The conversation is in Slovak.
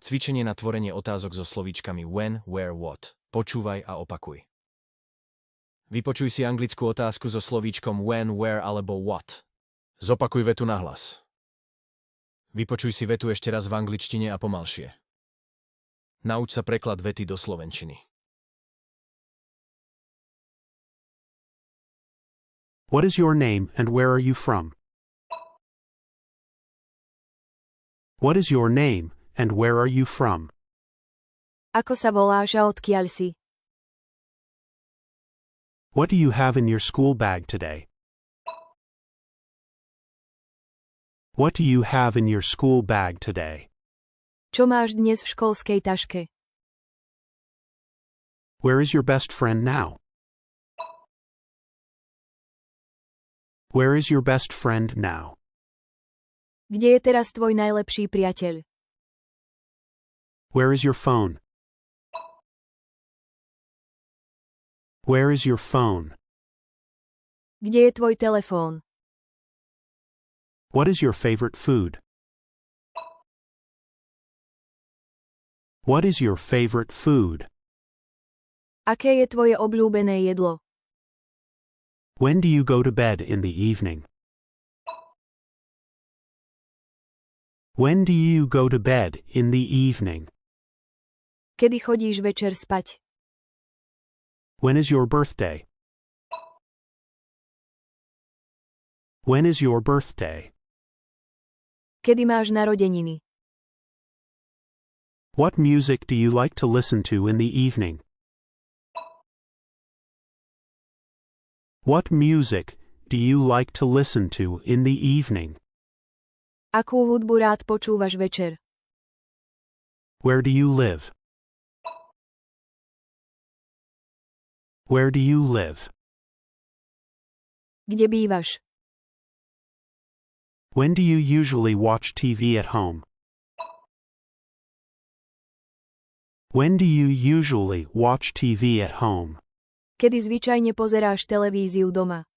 Cvičenie na tvorenie otázok so slovíčkami when, where, what. Počúvaj a opakuj. Vypočuj si anglickú otázku so slovíčkom when, where alebo what. Zopakuj vetu nahlas. Vypočuj si vetu ešte raz v angličtine a pomalšie. Nauč sa preklad vety do slovenčiny. What is your name and where are you from? What is your name and where are you from? Ako sa voláš a odkiaľ si? What do you have in your school bag today? What do you have in your school bag today? Čo máš dnes v školskej taške? Where is your best friend now? Where is your best friend now? Kde je teraz tvoj najlepší priateľ? Where is your phone? Where is your phone? Kde je tvoj telefón? What is your favorite food? What is your favorite food? Aké je tvoje obľúbené jedlo? When do you go to bed in the evening? When do you go to bed in the evening? Kedy chodíš večer spať? When is your birthday? When is your birthday? Kedy máš narodeniny? What music do you like to listen to in the evening? What music do you like to listen to in the evening? Akú hudbu rád počúvaš večer? Where do you live? Where do you live? Kde bývaš? When do you usually watch TV at home? When do you usually watch TV at home? Kedy zvyčajne pozeráš televíziu doma?